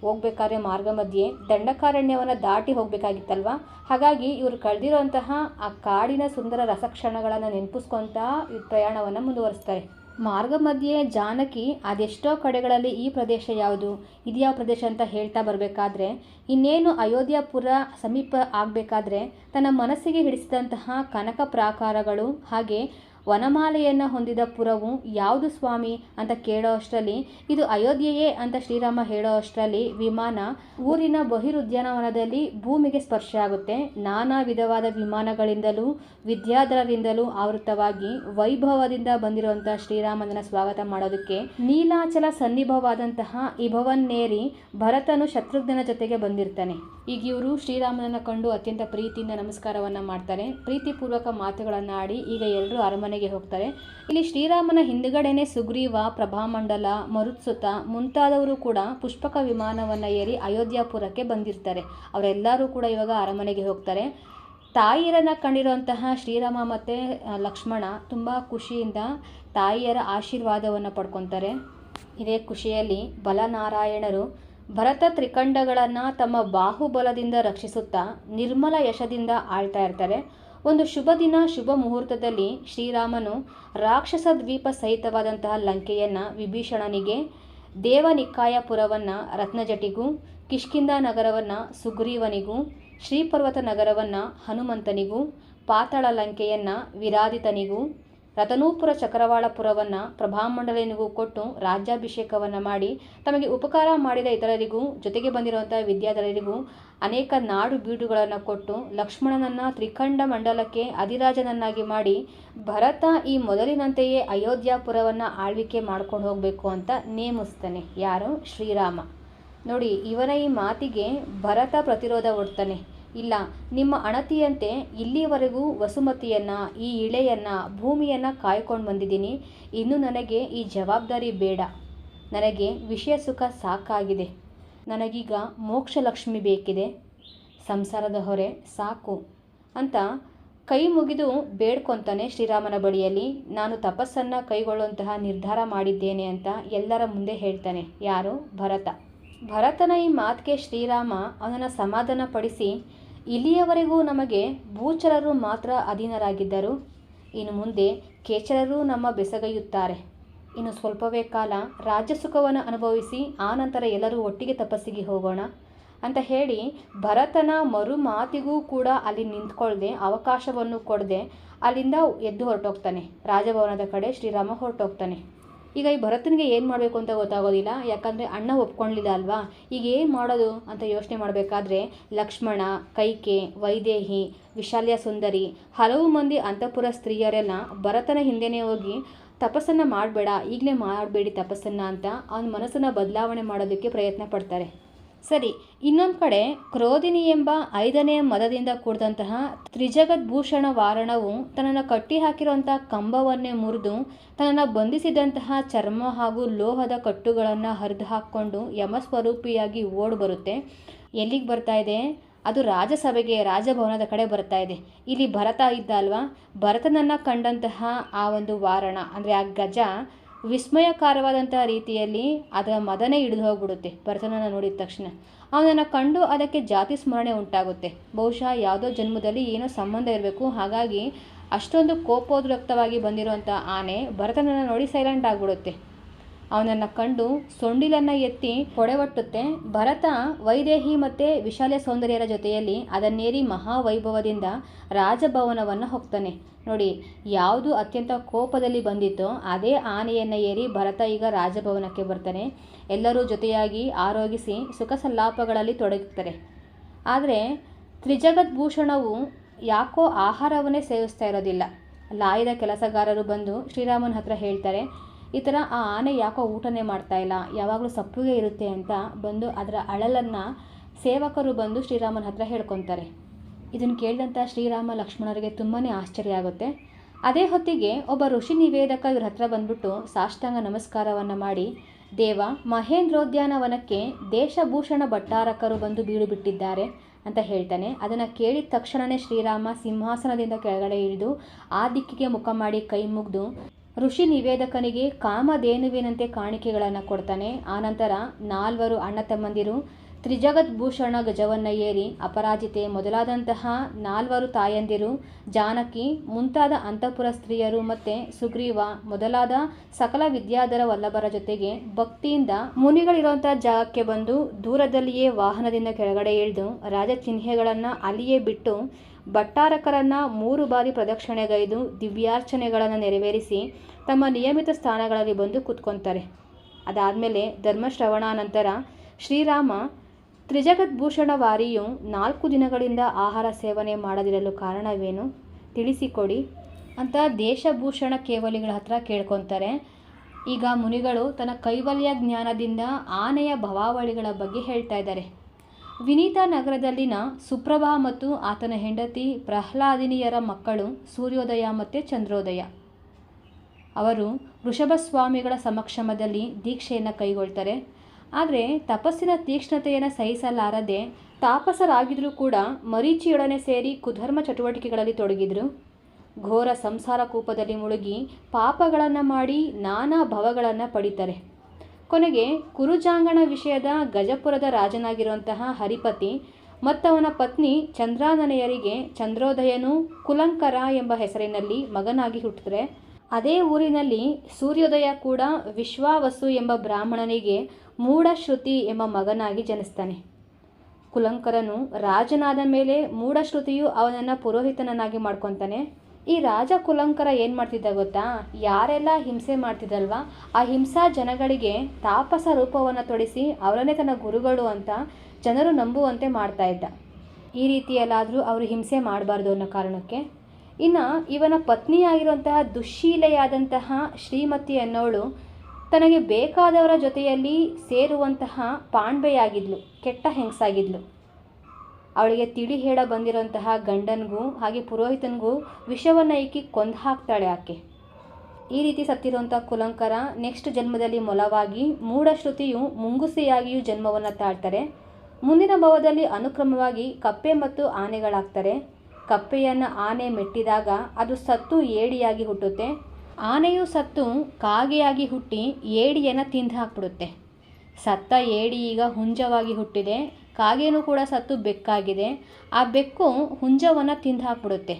ಹೋಗ್ಬೇಕಾದ್ರೆ ಮಾರ್ಗ ಮಧ್ಯೆ ದಂಡಕಾರಣ್ಯವನ್ನು ದಾಟಿ ಹೋಗಬೇಕಾಗಿತ್ತಲ್ವ. ಹಾಗಾಗಿ ಇವರು ಕಳೆದಿರುವಂತಹ ಆ ಕಾಡಿನ ಸುಂದರ ರಸಕ್ಷಣಗಳನ್ನು ನೆನಪಿಸ್ಕೊತಾ ಈ ಪ್ರಯಾಣವನ್ನು ಮುಂದುವರಿಸ್ತಾರೆ. ಮಾರ್ಗ ಮಧ್ಯೆ ಜಾನಕಿ ಅದೆಷ್ಟೋ ಕಡೆಗಳಲ್ಲಿ ಈ ಪ್ರದೇಶ ಯಾವುದು, ಇದ್ಯಾವ ಪ್ರದೇಶ ಅಂತ ಹೇಳ್ತಾ ಬರಬೇಕಾದ್ರೆ, ಇನ್ನೇನು ಅಯೋಧ್ಯಪುರ ಸಮೀಪ ಆಗಬೇಕಾದ್ರೆ ತನ್ನ ಮನಸ್ಸಿಗೆ ಹಿಡಿಸಿದಂತಹ ಕನಕ ಪ್ರಾಕಾರಗಳು ಹಾಗೆ ವನಮಾಲೆಯನ್ನು ಹೊಂದಿದ ಪುರವು ಯಾವುದು ಸ್ವಾಮಿ ಅಂತ ಕೇಳೋ ಅಷ್ಟರಲ್ಲಿ ಇದು ಅಯೋಧ್ಯೆಯೇ ಅಂತ ಶ್ರೀರಾಮ ಹೇಳೋ ಅಷ್ಟರಲ್ಲಿ ವಿಮಾನ ಊರಿನ ಬಹಿರುದ್ಯಾನವನದಲ್ಲಿ ಭೂಮಿಗೆ ಸ್ಪರ್ಶ ಆಗುತ್ತೆ. ನಾನಾ ವಿಧವಾದ ವಿಮಾನಗಳಿಂದಲೂ ವಿದ್ಯಾಧರರಿಂದಲೂ ಆವೃತವಾಗಿ ವೈಭವದಿಂದ ಬಂದಿರುವಂಥ ಶ್ರೀರಾಮನ ಸ್ವಾಗತ ಮಾಡೋದಕ್ಕೆ ನೀಲಾಚಲ ಸನ್ನಿಭವಾದಂತಹ ಇಭವನ್ನೇರಿ ಭರತನು ಶತ್ರುಘ್ನನ ಜೊತೆಗೆ ಬಂದಿರ್ತಾನೆ. ಈಗ ಇವರು ಶ್ರೀರಾಮನನ್ನು ಕಂಡು ಅತ್ಯಂತ ಪ್ರೀತಿಯಿಂದ ನಮಸ್ಕಾರವನ್ನು ಮಾಡ್ತಾರೆ. ಪ್ರೀತಿಪೂರ್ವಕ ಮಾತುಗಳನ್ನು ಆಡಿ ಈಗ ಎಲ್ಲರೂ ಅರಮನೆಗೆ ಹೋಗ್ತಾರೆ. ಇಲ್ಲಿ ಶ್ರೀರಾಮನ ಹಿಂದುಗಡೆನೆ ಸುಗ್ರೀವ, ಪ್ರಭಾಮಂಡಲ, ಮರುತ್ಸುತ ಮುಂತಾದವರು ಕೂಡ ಪುಷ್ಪಕ ವಿಮಾನವನ್ನು ಏರಿ ಅಯೋಧ್ಯಪುರಕ್ಕೆ ಬಂದಿರ್ತಾರೆ. ಅವರೆಲ್ಲರೂ ಕೂಡ ಇವಾಗ ಅರಮನೆಗೆ ಹೋಗ್ತಾರೆ. ತಾಯಿಯರನ್ನು ಕಂಡಿರುವಂತಹ ಶ್ರೀರಾಮ ಮತ್ತು ಲಕ್ಷ್ಮಣ ತುಂಬ ಖುಷಿಯಿಂದ ತಾಯಿಯರ ಆಶೀರ್ವಾದವನ್ನು ಪಡ್ಕೊತಾರೆ. ಇದೇ ಖುಷಿಯಲ್ಲಿ ಬಲನಾರಾಯಣರು ಭರತ ತ್ರಿಕಂಡಗಳನ್ನು ತಮ್ಮ ಬಾಹುಬಲದಿಂದ ರಕ್ಷಿಸುತ್ತಾ ನಿರ್ಮಲ ಯಶದಿಂದ ಆಳ್ತಾ ಇರ್ತಾರೆ. ಒಂದು ಶುಭ ದಿನ ಶುಭ ಮುಹೂರ್ತದಲ್ಲಿ ಶ್ರೀರಾಮನು ರಾಕ್ಷಸ ದ್ವೀಪ ಸಹಿತವಾದಂತಹ ಲಂಕೆಯನ್ನು ವಿಭೀಷಣನಿಗೆ, ದೇವನಿಕಾಯಪುರವನ್ನು ರತ್ನಜಟಿಗೂ, ಕಿಷ್ಕಿಂಧ ನಗರವನ್ನು ಸುಗ್ರೀವನಿಗೂ, ಶ್ರೀಪರ್ವತ ನಗರವನ್ನು ಹನುಮಂತನಿಗೂ, ಪಾತಾಳ ಲಂಕೆಯನ್ನು ವಿರಾದಿತನಿಗೂ, ರತನೂಪುರ ಚಕ್ರವಾಳಪುರವನ್ನು ಪ್ರಭಾಮಂಡಲನಿಗೂ ಕೊಟ್ಟು ರಾಜ್ಯಾಭಿಷೇಕವನ್ನು ಮಾಡಿ ತಮಗೆ ಉಪಕಾರ ಮಾಡಿದ ಇತರರಿಗೂ ಜೊತೆಗೆ ಬಂದಿರುವಂಥ ವಿದ್ಯಾಧರರಿಗೂ ಅನೇಕ ನಾಡು ಬೀಡುಗಳನ್ನು ಕೊಟ್ಟು ಲಕ್ಷ್ಮಣನನ್ನು ತ್ರಿಖಂಡ ಮಂಡಲಕ್ಕೆ ಅಧಿರಾಜನನ್ನಾಗಿ ಮಾಡಿ ಭರತ ಈ ಮೊದಲಿನಂತೆಯೇ ಅಯೋಧ್ಯಪುರವನ್ನು ಆಳ್ವಿಕೆ ಮಾಡ್ಕೊಂಡು ಹೋಗಬೇಕು ಅಂತ ನೇಮಿಸ್ತಾನೆ. ಯಾರು? ಶ್ರೀರಾಮ. ನೋಡಿ, ಇವನ ಈ ಮಾತಿಗೆ ಭರತ ಪ್ರತಿರೋಧ ಒಡ್ತಾನೆ. ಇಲ್ಲ, ನಿಮ್ಮ ಅಣತಿಯಂತೆ ಇಲ್ಲಿವರೆಗೂ ವಸುಮತಿಯನ್ನು, ಈ ಇಳೆಯನ್ನು, ಭೂಮಿಯನ್ನು ಕಾಯ್ಕೊಂಡು ಬಂದಿದ್ದೀನಿ. ಇನ್ನು ನನಗೆ ಈ ಜವಾಬ್ದಾರಿ ಬೇಡ. ನನಗೆ ವಿಷಯ ಸುಖ ಸಾಕಾಗಿದೆ. ನನಗೀಗ ಮೋಕ್ಷಲಕ್ಷ್ಮಿ ಬೇಕಿದೆ. ಸಂಸಾರದ ಹೊರೆ ಸಾಕು ಅಂತ ಕೈ ಮುಗಿದು ಬೇಡ್ಕೊತಾನೆ ಶ್ರೀರಾಮನ ಬಳಿಯಲ್ಲಿ. ನಾನು ತಪಸ್ಸನ್ನು ಕೈಗೊಳ್ಳುವಂತಹ ನಿರ್ಧಾರ ಮಾಡಿದ್ದೇನೆ ಅಂತ ಎಲ್ಲರ ಮುಂದೆ ಹೇಳ್ತಾನೆ. ಯಾರು? ಭರತ. ಭರತನ ಈ ಮಾತಿಗೆ ಶ್ರೀರಾಮ ಅವನನ್ನು ಸಮಾಧಾನಪಡಿಸಿ, ಇಲ್ಲಿಯವರೆಗೂ ನಮಗೆ ಭೂಚರರು ಮಾತ್ರ ಅಧೀನರಾಗಿದ್ದರು. ಇನ್ನು ಮುಂದೆ ಕೇಚರರು ನಮ್ಮ ಬೆಸಗೈಯುತ್ತಾರೆ. ಇನ್ನು ಸ್ವಲ್ಪವೇ ಕಾಲ ರಾಜ್ಯ ಸುಖವನ್ನು ಅನುಭವಿಸಿ ಆನಂತರ ಎಲ್ಲರೂ ಒಟ್ಟಿಗೆ ತಪಸ್ಸಿಗೆ ಹೋಗೋಣ ಅಂತ ಹೇಳಿ ಭರತನ ಮರು ಮಾತಿಗೂ ಕೂಡ ಅಲ್ಲಿ ನಿಂತ್ಕೊಳ್ಳದೆ ಅವಕಾಶವನ್ನು ಕೊಡದೆ ಅಲ್ಲಿಂದ ಎದ್ದು ಹೊರಟೋಗ್ತಾನೆ. ರಾಜಭವನದ ಕಡೆ ಶ್ರೀರಾಮ ಹೊರಟೋಗ್ತಾನೆ. ಈಗ ಈ ಭರತನಿಗೆ ಏನು ಮಾಡಬೇಕು ಅಂತ ಗೊತ್ತಾಗೋದಿಲ್ಲ, ಯಾಕಂದರೆ ಅಣ್ಣ ಒಪ್ಕೊಳ್ಳಿಲ್ಲ ಅಲ್ವಾ. ಈಗ ಏನು ಮಾಡೋದು ಅಂತ ಯೋಚನೆ ಮಾಡಬೇಕಾದ್ರೆ ಲಕ್ಷ್ಮಣ, ಕೈಕೆ, ವೈದೇಹಿ, ವಿಶಾಲ್ಯ ಸುಂದರಿ ಹಲವು ಮಂದಿ ಅಂತಃಪುರ ಸ್ತ್ರೀಯರೆಲ್ಲ ಭರತನ ಹಿಂದೆನೇ ಹೋಗಿ ತಪಸ್ಸನ್ನು ಮಾಡಬೇಡ, ಈಗಲೇ ಮಾಡಬೇಡಿ ತಪಸ್ಸನ್ನು ಅಂತ ಅವನ ಮನಸ್ಸನ್ನು ಬದಲಾವಣೆ ಮಾಡೋದಕ್ಕೆ ಪ್ರಯತ್ನ ಪಡ್ತಾರೆ. ಸರಿ, ಇನ್ನೊಂದು ಕಡೆ ಕ್ರೋಧಿನಿ ಎಂಬ 5ನೇ ಮದದಿಂದ ಕೂಡಿದಂತಹ ತ್ರಿಜಗದ್ಭೂಷಣ ವಾರಣವು ತನ್ನನ್ನು ಕಟ್ಟಿ ಹಾಕಿರುವಂಥ ಕಂಬವನ್ನೇ ಮುರಿದು ತನ್ನನ್ನು ಬಂಧಿಸಿದಂತಹ ಚರ್ಮ ಹಾಗೂ ಲೋಹದ ಕಟ್ಟುಗಳನ್ನು ಹರಿದು ಹಾಕ್ಕೊಂಡು ಯಮಸ್ವರೂಪಿಯಾಗಿ ಓಡಿ ಬರುತ್ತೆ. ಎಲ್ಲಿಗೆ ಬರ್ತಾ ಇದೆ? ಅದು ರಾಜಸಭೆಗೆ, ರಾಜಭವನದ ಕಡೆ ಬರ್ತಾ ಇದೆ. ಇಲ್ಲಿ ಭರತ ಇದ್ದ ಅಲ್ವಾ, ಭರತನನ್ನು ಕಂಡಂತಹ ಆ ಒಂದು ವಾರಣ ಅಂದರೆ ಆ ಗಜ ವಿಸ್ಮಯಕಾರವಾದಂತಹ ರೀತಿಯಲ್ಲಿ ಅದರ ಮದನೇ ಹಿಡಿದು ಹೋಗ್ಬಿಡುತ್ತೆ. ಭರತನನ್ನು ನೋಡಿದ ತಕ್ಷಣ ಅವನನ್ನು ಕಂಡು ಅದಕ್ಕೆ ಜಾತಿ ಸ್ಮರಣೆ ಉಂಟಾಗುತ್ತೆ. ಬಹುಶಃ ಯಾವುದೋ ಜನ್ಮದಲ್ಲಿ ಏನೋ ಸಂಬಂಧ ಇರಬೇಕು, ಹಾಗಾಗಿ ಅಷ್ಟೊಂದು ಕೋಪೋದ್ರಕ್ತವಾಗಿ ಬಂದಿರುವಂಥ ಆನೆ ಭರತನನ್ನು ನೋಡಿ ಸೈಲೆಂಟ್ ಆಗಿಬಿಡುತ್ತೆ. ಅವನನ್ನು ಕಂಡು ಸೊಂಡಿಲನ್ನು ಎತ್ತಿ ಹೊಡೆವಟ್ಟುತ್ತೆ. ಭರತ ವೈದೇಹಿ ಮತ್ತು ವಿಶಾಲ್ಯ ಸೌಂದರ್ಯರ ಜೊತೆಯಲ್ಲಿ ಅದನ್ನೇರಿ ಮಹಾವೈಭವದಿಂದ ರಾಜಭವನವನ್ನು ಹೋಗ್ತಾನೆ. ನೋಡಿ, ಯಾವುದು ಅತ್ಯಂತ ಕೋಪದಲ್ಲಿ ಬಂದಿತ್ತೋ ಅದೇ ಆನೆಯನ್ನು ಏರಿ ಭರತ ಈಗ ರಾಜಭವನಕ್ಕೆ ಬರ್ತಾನೆ. ಎಲ್ಲರೂ ಜೊತೆಯಾಗಿ ಆರೋಗಿಸಿ ಸುಖ ಸಲ್ಲಾಪಗಳಲ್ಲಿ ತೊಡಗುತ್ತಾರೆ. ಆದರೆ ತ್ರಿಜಗದ್ಭೂಷಣವು ಯಾಕೋ ಆಹಾರವನ್ನೇ ಸೇವಿಸ್ತಾ ಇರೋದಿಲ್ಲ. ಲಾಯದ ಕೆಲಸಗಾರರು ಬಂದು ಶ್ರೀರಾಮನ ಹತ್ರ ಹೇಳ್ತಾರೆ, ಈ ಥರ ಆ ಆನೆ ಯಾಕೋ ಊಟನೇ ಮಾಡ್ತಾ ಇಲ್ಲ, ಯಾವಾಗಲೂ ಸಪ್ಪಗೆ ಇರುತ್ತೆ ಅಂತ ಬಂದು ಅದರ ಅಳಲನ್ನು ಸೇವಕರು ಬಂದು ಶ್ರೀರಾಮನ ಹತ್ರ ಹೇಳ್ಕೊತಾರೆ. ಇದನ್ನು ಕೇಳಿದಂಥ ಶ್ರೀರಾಮ ಲಕ್ಷ್ಮಣರಿಗೆ ತುಂಬಾ ಆಶ್ಚರ್ಯ ಆಗುತ್ತೆ. ಅದೇ ಹೊತ್ತಿಗೆ ಒಬ್ಬ ಋಷಿ ನಿವೇದಕ ಇವ್ರ ಹತ್ರ ಬಂದ್ಬಿಟ್ಟು ಸಾಷ್ಟಾಂಗ ನಮಸ್ಕಾರವನ್ನು ಮಾಡಿ, ದೇವ, ಮಹೇಂದ್ರೋದ್ಯಾನವನಕ್ಕೆ ದೇಶಭೂಷಣ ಭಟ್ಟಾರಕರು ಬಂದು ಬೀಡು ಬಿಟ್ಟಿದ್ದಾರೆ ಅಂತ ಹೇಳ್ತಾನೆ. ಅದನ್ನು ಕೇಳಿದ ತಕ್ಷಣವೇ ಶ್ರೀರಾಮ ಸಿಂಹಾಸನದಿಂದ ಕೆಳಗಡೆ ಇಳಿದು ಆ ದಿಕ್ಕಿಗೆ ಮುಖ ಮಾಡಿ ಕೈ ಮುಗಿದು ಋಷಿ ನಿವೇದಕನಿಗೆ ಕಾಮಧೇನುವಿನಂತೆ ಕಾಣಿಕೆಗಳನ್ನು ಕೊಡ್ತಾನೆ. ಆನಂತರ 4 ಅಣ್ಣ ತಮ್ಮಂದಿರು ತ್ರಿಜಗದ್ಭೂಷಣ ಗಜವನ್ನು ಏರಿ ಅಪರಾಜಿತೆ ಮೊದಲಾದಂತಹ 4 ತಾಯಂದಿರು, ಜಾನಕಿ ಮುಂತಾದ ಅಂತಃಪುರ ಸ್ತ್ರೀಯರು ಮತ್ತು ಸುಗ್ರೀವ ಮೊದಲಾದ ಸಕಲ ವಿದ್ಯಾಧರ ವಲ್ಲಭರ ಜೊತೆಗೆ ಭಕ್ತಿಯಿಂದ ಮುನಿಗಳಿರುವಂಥ ಜಾಗಕ್ಕೆ ಬಂದು ದೂರದಲ್ಲಿಯೇ ವಾಹನದಿಂದ ಕೆಳಗಡೆ ಇಳಿದು ರಾಜಚಿಹ್ನೆಗಳನ್ನು ಅಲ್ಲಿಯೇ ಬಿಟ್ಟು ಭಟ್ಟಾರಕರನ್ನು 3 ಬಾರಿ ಪ್ರದಕ್ಷಿಣೆಗೈದು ದಿವ್ಯಾರ್ಚನೆಗಳನ್ನು ನೆರವೇರಿಸಿ ತಮ್ಮ ನಿಯಮಿತ ಸ್ಥಾನಗಳಲ್ಲಿ ಬಂದು ಕೂತ್ಕೊತಾರೆ. ಅದಾದಮೇಲೆ ಧರ್ಮಶ್ರವಣಾನಂತರ ಶ್ರೀರಾಮ ತ್ರಿಜಗದ್ಭೂಷಣ ವಾರಿಯು 4 ದಿನಗಳಿಂದ ಆಹಾರ ಸೇವನೆ ಮಾಡದಿರಲು ಕಾರಣವೇನು ತಿಳಿಸಿಕೊಡಿ ಅಂತ ದೇಶಭೂಷಣ ಕೇವಲಿಗಳ ಹತ್ರ ಕೇಳ್ಕೊತಾರೆ. ಈಗ ಮುನಿಗಳು ತನ್ನ ಕೈವಲ್ಯ ಜ್ಞಾನದಿಂದ ಆನೆಯ ಭವಾವಳಿಗಳ ಬಗ್ಗೆ ಹೇಳ್ತಾ ಇದ್ದಾರೆ. ವಿನೀತ ನಗರದಲ್ಲಿನ ಸುಪ್ರಭಾ ಮತ್ತು ಆತನ ಹೆಂಡತಿ ಪ್ರಹ್ಲಾದಿನಿಯರ ಮಕ್ಕಳು ಸೂರ್ಯೋದಯ ಮತ್ತು ಚಂದ್ರೋದಯ. ಅವರು ವೃಷಭಸ್ವಾಮಿಗಳ ಸಮಕ್ಷಮದಲ್ಲಿ ದೀಕ್ಷೆಯನ್ನು ಕೈಗೊಳ್ತಾರೆ. ಆದರೆ ತಪಸ್ಸಿನ ತೀಕ್ಷ್ಣತೆಯನ್ನು ಸಹಿಸಲಾರದೆ ತಾಪಸರಾಗಿದ್ದರೂ ಕೂಡ ಮರೀಚಿಯೊಡನೆ ಸೇರಿ ಕುಧರ್ಮ ಚಟುವಟಿಕೆಗಳಲ್ಲಿ ತೊಡಗಿದ್ರು. ಘೋರ ಸಂಸಾರ ಕೂಪದಲ್ಲಿ ಮುಳುಗಿ ಪಾಪಗಳನ್ನು ಮಾಡಿ ನಾನಾ ಭವಗಳನ್ನು ಪಡಿತಾರೆ. ಕೊನೆಗೆ ಕುರುಜಾಂಗಣ ವಿಷಯದ ಗಜಪುರದ ರಾಜನಾಗಿರುವಂತಹ ಹರಿಪತಿ ಮತ್ತವನ ಪತ್ನಿ ಚಂದ್ರಾನನೆಯರಿಗೆ ಚಂದ್ರೋದಯನು ಕುಲಂಕರ ಎಂಬ ಹೆಸರಿನಲ್ಲಿ ಮಗನಾಗಿ ಹುಟ್ಟಿದ್ರೆ, ಅದೇ ಊರಿನಲ್ಲಿ ಸೂರ್ಯೋದಯ ಕೂಡ ವಿಶ್ವಾವಸು ಎಂಬ ಬ್ರಾಹ್ಮಣನಿಗೆ ಮೂಢಶ್ರುತಿ ಎಂಬ ಮಗನಾಗಿ ಜನಿಸ್ತಾನೆ. ಕುಲಂಕರನು ರಾಜನಾದ ಮೇಲೆ ಮೂಢಶ್ರುತಿಯು ಅವನನ್ನು ಪುರೋಹಿತನನ್ನಾಗಿ ಮಾಡ್ಕೊತಾನೆ. ಈ ರಾಜ ಕುಲಂಕರ ಏನು ಮಾಡ್ತಿದ್ದ ಗೊತ್ತಾ? ಯಾರೆಲ್ಲ ಹಿಂಸೆ ಮಾಡ್ತಿದ್ದಲ್ವ ಆ ಹಿಂಸಾ ಜನಗಳಿಗೆ ತಾಪಸ ರೂಪವನ್ನು ತೊಡಿಸಿ ಅವರನ್ನೇ ತನ್ನ ಗುರುಗಳು ಅಂತ ಜನರು ನಂಬುವಂತೆ ಮಾಡ್ತಾ ಇದ್ದ. ಈ ರೀತಿಯಲ್ಲಾದರೂ ಅವರು ಹಿಂಸೆ ಮಾಡಬಾರ್ದು ಅನ್ನೋ ಕಾರಣಕ್ಕೆ. ಇನ್ನು ಇವನ ಪತ್ನಿಯಾಗಿರುವಂತಹ ದುಶ್ಶೀಲೆಯಾದಂತಹ ಶ್ರೀಮತಿ ಅನ್ನೋಳು ತನಗೆ ಬೇಕಾದವರ ಜೊತೆಯಲ್ಲಿ ಸೇರುವಂತಹ ಪಾಂಡ್ವೆಯಾಗಿದ್ಲು, ಕೆಟ್ಟ ಹೆಂಗಸಾಗಿದ್ಲು. ಅವಳಿಗೆ ತಿಳಿ ಹೇಳ ಬಂದಿರೋಂತಹ ಗಂಡನಿಗೂ ಹಾಗೆ ಪುರೋಹಿತನಿಗೂ ವಿಷವನ್ನು ಇಕ್ಕಿ ಕೊಂದು ಹಾಕ್ತಾಳೆ ಆಕೆ. ಈ ರೀತಿ ಸತ್ತಿರುವಂಥ ಕುಲಂಕರ ನೆಕ್ಸ್ಟ್ ಜನ್ಮದಲ್ಲಿ ಮೊಲವಾಗಿ, ಮೂಢಶ್ರುತಿಯು ಮುಂಗುಸಿಯಾಗಿಯೂ ಜನ್ಮವನ್ನು ತಾಳ್ತಾರೆ. ಮುಂದಿನ ಭವದಲ್ಲಿ ಅನುಕ್ರಮವಾಗಿ ಕಪ್ಪೆ ಮತ್ತು ಆನೆಗಳಾಗ್ತಾರೆ. ಕಪ್ಪೆಯನ್ನು ಆನೆ ಮೆಟ್ಟಿದಾಗ ಅದು ಸತ್ತು ಏಡಿಯಾಗಿ ಹುಟ್ಟುತ್ತೆ. ಆನೆಯು ಸತ್ತು ಕಾಗೆಯಾಗಿ ಹುಟ್ಟಿ ಏಡಿಯನ್ನು ತಿಂದು ಹಾಕ್ಬಿಡುತ್ತೆ. ಸತ್ತ ಏಡಿ ಈಗ ಹುಂಜವಾಗಿ ಹುಟ್ಟಿದೆ. ಕಾಗೆನೂ ಕೂಡ ಸತ್ತು ಬೆಕ್ಕಾಗಿದೆ. ಆ ಬೆಕ್ಕು ಹುಂಜವನ್ನು ತಿಂದು ಹಾಕ್ಬಿಡುತ್ತೆ.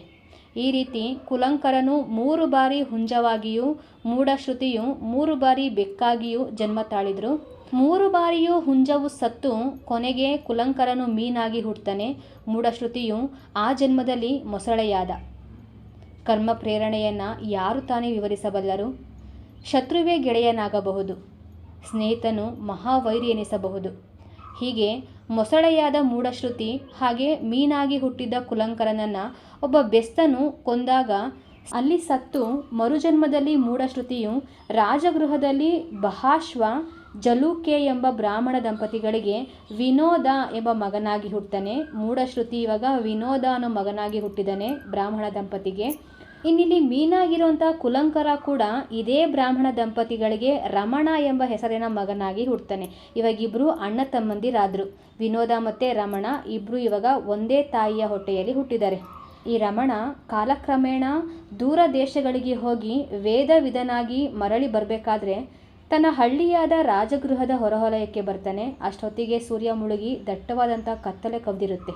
ಈ ರೀತಿ ಕುಲಂಕರನು 3 ಬಾರಿ ಹುಂಜವಾಗಿಯೂ ಮೂಢಶ್ರುತಿಯು 3 ಬಾರಿ ಬೆಕ್ಕಾಗಿಯೂ ಜನ್ಮ ತಾಳಿದ್ರು. 3 ಬಾರಿಯೂ ಹುಂಜವು ಸತ್ತು ಕೊನೆಗೆ ಕುಲಂಕರನು ಮೀನಾಗಿ ಹುಟ್ಟುತ್ತಾನೆ. ಮೂಢಶ್ರುತಿಯು ಆ ಜನ್ಮದಲ್ಲಿ ಮೊಸಳೆಯಾದ. ಕರ್ಮ ಪ್ರೇರಣೆಯನ್ನು ಯಾರು ತಾನೇ ವಿವರಿಸಬಲ್ಲರು? ಶತ್ರುವೇ ಗೆಳೆಯನಾಗಬಹುದು, ಸ್ನೇಹಿತನು ಮಹಾವೈರಿ ಎನಿಸಬಹುದು. ಹೀಗೆ ಮೊಸಳೆಯಾದ ಮೂಢಶ್ರುತಿ ಹಾಗೆ ಮೀನಾಗಿ ಹುಟ್ಟಿದ್ದ ಕುಲಂಕರನನ್ನು ಒಬ್ಬ ಬೆಸ್ತನು ಕೊಂದಾಗ ಅಲ್ಲಿ ಸತ್ತು ಮರುಜನ್ಮದಲ್ಲಿ ಮೂಢಶ್ರುತಿಯು ರಾಜಗೃಹದಲ್ಲಿ ಬಹಾಶ್ವ ಜಲೂಕೆ ಎಂಬ ಬ್ರಾಹ್ಮಣ ದಂಪತಿಗಳಿಗೆ ವಿನೋದ ಎಂಬ ಮಗನಾಗಿ ಹುಟ್ಟುತ್ತಾನೆ. ಮೂಢಶ್ರುತಿ ಇವಾಗ ವಿನೋದ ಅನ್ನೋ ಮಗನಾಗಿ ಹುಟ್ಟಿದ್ದಾನೆ ಬ್ರಾಹ್ಮಣ ದಂಪತಿಗೆ. ಇನ್ನಿಲ್ಲಿ ಮೀನಾಗಿರುವಂಥ ಕುಲಂಕರ ಕೂಡ ಇದೇ ಬ್ರಾಹ್ಮಣ ದಂಪತಿಗಳಿಗೆ ರಮಣ ಎಂಬ ಹೆಸರಿನ ಮಗನಾಗಿ ಹುಟ್ಟುತ್ತಾನೆ. ಇವಾಗಿಬ್ಬರು ಅಣ್ಣ ತಮ್ಮಂದಿರಾದರು. ವಿನೋದ ಮತ್ತು ರಮಣ ಇಬ್ಬರು ಇವಾಗ ಒಂದೇ ತಾಯಿಯ ಹೊಟ್ಟೆಯಲ್ಲಿ ಹುಟ್ಟಿದ್ದಾರೆ. ಈ ರಮಣ ಕಾಲಕ್ರಮೇಣ ದೂರ ದೇಶಗಳಿಗೆ ಹೋಗಿ ವೇದವಿದನಾಗಿ ಮರಳಿ ಬರಬೇಕಾದ್ರೆ ತನ್ನ ಹಳ್ಳಿಯಾದ ರಾಜಗೃಹದ ಹೊರವಲಯಕ್ಕೆ ಬರ್ತಾನೆ. ಅಷ್ಟೊತ್ತಿಗೆ ಸೂರ್ಯ ಮುಳುಗಿ ದಟ್ಟವಾದಂಥ ಕತ್ತಲೆ ಕವಿದಿರುತ್ತೆ.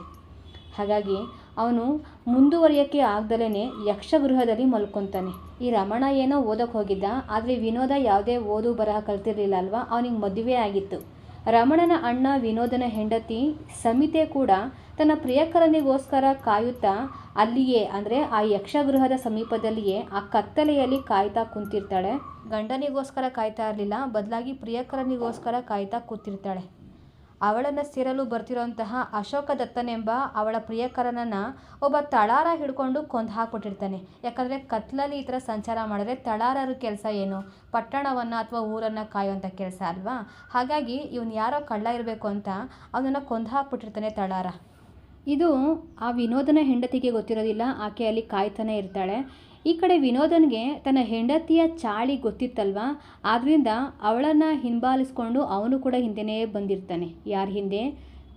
ಹಾಗಾಗಿ ಅವನು ಮುಂದುವರಿಯೋಕ್ಕೆ ಆಗ್ದಲೇ ಯಕ್ಷಗೃಹದಲ್ಲಿ ಮಲ್ಕೊತಾನೆ. ಈ ರಮಣ ಏನೋ ಓದಕ್ಕೆ ಹೋಗಿದ್ದ, ಆದರೆ ವಿನೋದ ಯಾವುದೇ ಓದು ಬರಹ ಕಲ್ತಿರ್ಲಿಲ್ಲ ಅಲ್ವಾ, ಅವನಿಗೆ ಮದುವೆ ಆಗಿತ್ತು. ರಮಣನ ಅಣ್ಣ ವಿನೋದನ ಹೆಂಡತಿ ಸಮಿತೆ ಕೂಡ ತನ್ನ ಪ್ರಿಯಕರನಿಗೋಸ್ಕರ ಕಾಯುತ್ತಾ ಅಲ್ಲಿಯೇ ಅಂದರೆ ಆ ಯಕ್ಷಗೃಹದ ಸಮೀಪದಲ್ಲಿಯೇ ಆ ಕತ್ತಲೆಯಲ್ಲಿ ಕಾಯ್ತಾ ಕುಂತಿರ್ತಾಳೆ. ಗಂಡನಿಗೋಸ್ಕರ ಕಾಯ್ತಾ ಇರಲಿಲ್ಲ, ಬದಲಾಗಿ ಪ್ರಿಯಕರನಿಗೋಸ್ಕರ ಕಾಯ್ತಾ ಕೂತಿರ್ತಾಳೆ. ಅವಳನ್ನು ಸೇರಲು ಬರ್ತಿರೋಂತಹ ಅಶೋಕ ದತ್ತನೆಂಬ ಅವಳ ಪ್ರಿಯಕರನನ್ನು ಒಬ್ಬ ತಳಾರ ಹಿಡ್ಕೊಂಡು ಕೊಂದು ಹಾಕ್ಬಿಟ್ಟಿರ್ತಾನೆ. ಯಾಕಂದರೆ ಕತ್ಲಲ್ಲಿ ಈ ಥರ ಸಂಚಾರ ಮಾಡಿದ್ರೆ ತಳಾರರ ಕೆಲಸ ಏನು? ಪಟ್ಟಣವನ್ನು ಅಥವಾ ಊರನ್ನು ಕಾಯುವಂಥ ಕೆಲಸ ಅಲ್ವಾ? ಹಾಗಾಗಿ ಇವನು ಯಾರೋ ಕಳ್ಳ ಇರಬೇಕು ಅಂತ ಅವನನ್ನು ಕೊಂದು ಹಾಕ್ಬಿಟ್ಟಿರ್ತಾನೆ ತಳಾರ. ಇದು ಆ ವಿನೋದನ ಹೆಂಡತಿಗೆ ಗೊತ್ತಿರೋದಿಲ್ಲ. ಆಕೆ ಅಲ್ಲಿ ಕಾಯ್ತಾನೆ ಇರ್ತಾಳೆ. ಈ ಕಡೆ ವಿನೋದನಿಗೆ ತನ್ನ ಹೆಂಡತಿಯ ಚಾಳಿ ಗೊತ್ತಿತ್ತಲ್ವ, ಆದ್ದರಿಂದ ಅವಳನ್ನು ಹಿಂಬಾಲಿಸ್ಕೊಂಡು ಅವನು ಕೂಡ ಹಿಂದೆಯೇ ಬಂದಿರ್ತಾನೆ. ಯಾರ ಹಿಂದೆ?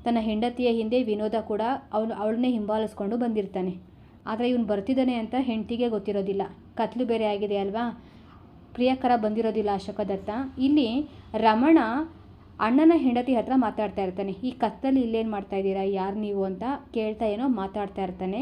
ತನ್ನ ಹೆಂಡತಿಯ ಹಿಂದೆ ವಿನೋದ ಕೂಡ ಅವಳನ್ನೇ ಹಿಂಬಾಲಿಸ್ಕೊಂಡು ಬಂದಿರ್ತಾನೆ. ಆದರೆ ಇವನು ಬರ್ತಿದ್ದಾನೆ ಅಂತ ಹೆಂಡತಿಗೆ ಗೊತ್ತಿರೋದಿಲ್ಲ. ಕತ್ಲು ಬೇರೆ ಆಗಿದೆ ಅಲ್ವಾ, ಪ್ರಿಯಕರ ಬಂದಿರೋದಿಲ್ಲ ಅಶೋಕ ದತ್ತ. ಇಲ್ಲಿ ರಮಣ ಅಣ್ಣನ ಹೆಂಡತಿ ಹತ್ರ ಮಾತಾಡ್ತಾ ಇರ್ತಾನೆ. ಈ ಕತ್ತಲ್ಲಿ ಇಲ್ಲೇನು ಮಾಡ್ತಾ ಇದ್ದೀರಾ, ಯಾರು ನೀವು ಅಂತ ಕೇಳ್ತಾ ಏನೋ ಮಾತಾಡ್ತಾ ಇರ್ತಾನೆ.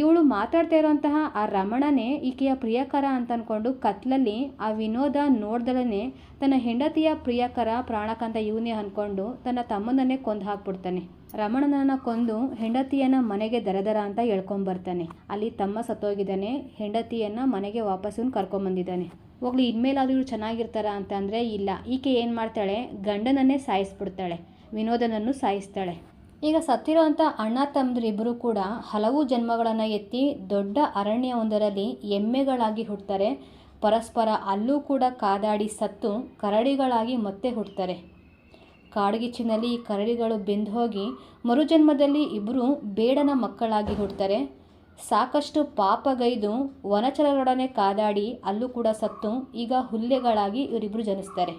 ಇವಳು ಮಾತಾಡ್ತಾ ಇರೋಂತಹ ಆ ರಮಣನೇ ಈಕೆಯ ಪ್ರಿಯಕರ ಅಂತ ಅಂದ್ಕೊಂಡು ಕತ್ಲಲ್ಲಿ ಆ ವಿನೋದ ನೋಡ್ದಲೇ ತನ್ನ ಹೆಂಡತಿಯ ಪ್ರಿಯಕರ ಪ್ರಾಣಕಂತ ಇವನೇ ಅಂದ್ಕೊಂಡು ತನ್ನ ತಮ್ಮನನ್ನೇ ಕೊಂದು ಹಾಕ್ಬಿಡ್ತಾನೆ. ರಮಣನನ್ನು ಕೊಂದು ಹೆಂಡತಿಯನ್ನು ಮನೆಗೆ ದರದರ ಅಂತ ಎಳ್ಕೊಂಬರ್ತಾನೆ. ಅಲ್ಲಿ ತಮ್ಮ ಸತ್ತೋಗಿದ್ದಾನೆ, ಹೆಂಡತಿಯನ್ನು ಮನೆಗೆ ವಾಪಸ್ಸು ಕರ್ಕೊಂಬಂದಿದ್ದಾನೆ. ಹೋಗ್ಲಿ, ಇನ್ಮೇಲಾದರೂ ಇವ್ರು ಚೆನ್ನಾಗಿರ್ತಾರ ಅಂತ ಅಂದರೆ ಇಲ್ಲ. ಈಕೆ ಏನು ಮಾಡ್ತಾಳೆ, ಗಂಡನನ್ನೇ ಸಾಯಿಸ್ಬಿಡ್ತಾಳೆ, ವಿನೋದನನ್ನು ಸಾಯಿಸ್ತಾಳೆ. ಈಗ ಸತ್ತಿರೋಂಥ ಅಣ್ಣ ತಮ್ಮದಿರಿಬ್ಬರು ಕೂಡ ಹಲವು ಜನ್ಮಗಳನ್ನು ಎತ್ತಿ ದೊಡ್ಡ ಅರಣ್ಯವೊಂದರಲ್ಲಿ ಎಮ್ಮೆಗಳಾಗಿ ಹುಟ್ಟುತ್ತಾರೆ. ಪರಸ್ಪರ ಅಲ್ಲೂ ಕೂಡ ಕಾದಾಡಿ ಸತ್ತು ಕರಡಿಗಳಾಗಿ ಮತ್ತೆ ಹುಟ್ಟುತ್ತಾರೆ. ಕಾಡ್ಗಿಚ್ಚಿನಲ್ಲಿ ಈ ಕರಡಿಗಳು ಬೆಂದು ಹೋಗಿ ಮರುಜನ್ಮದಲ್ಲಿ ಇಬ್ಬರು ಬೇಡನ ಮಕ್ಕಳಾಗಿ ಹುಟ್ಟುತ್ತಾರೆ. ಸಾಕಷ್ಟು ಪಾಪಗೈದು ವನಚರರೊಡನೆ ಕಾದಾಡಿ ಅಲ್ಲೂ ಕೂಡ ಸತ್ತು ಈಗ ಹುಲ್ಲೆಗಳಾಗಿ ಇವರಿಬ್ಬರು ಜನಿಸ್ತಾರೆ.